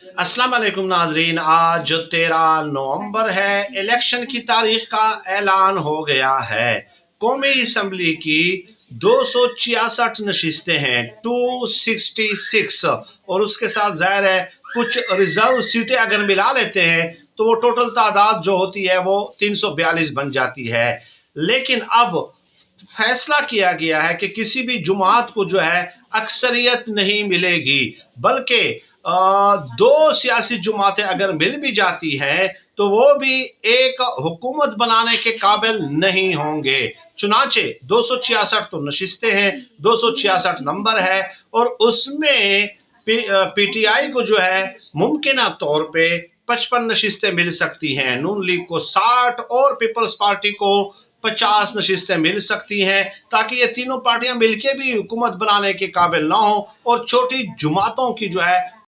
अस्सलाम वालेकुम नाजरीन। आज 13 नवंबर है। इलेक्शन की तारीख का ऐलान हो गया है। कौमी असम्बली की 266 नशिस्तें हैं, 266, और उसके साथ जाहिर है कुछ रिजर्व सीटें अगर मिला लेते हैं तो वो टोटल तादाद जो होती है वो 342 बन जाती है। लेकिन अब फैसला किया गया है कि किसी भी जुमात को जो है अक्सरियत नहीं मिलेगी, बल्कि दो सियासी जुमातें अगर मिल भी जाती हैं तो वो भी एक हुकूमत बनाने के काबिल नहीं होंगे। चुनाचे 266 तो नशिस्तें हैं, 266 नंबर है, और उसमें पीटीआई को जो है मुमकिन तौर पे 55 नशिस्तें मिल सकती हैं, नून लीग को 60 और पीपल्स पार्टी को 50 नशिस्तें मिल सकती हैं, ताकि ये तीनों पार्टियां मिलकर भी हुकूमत बनाने के काबिल ना हो और छोटी जुमातों की जो है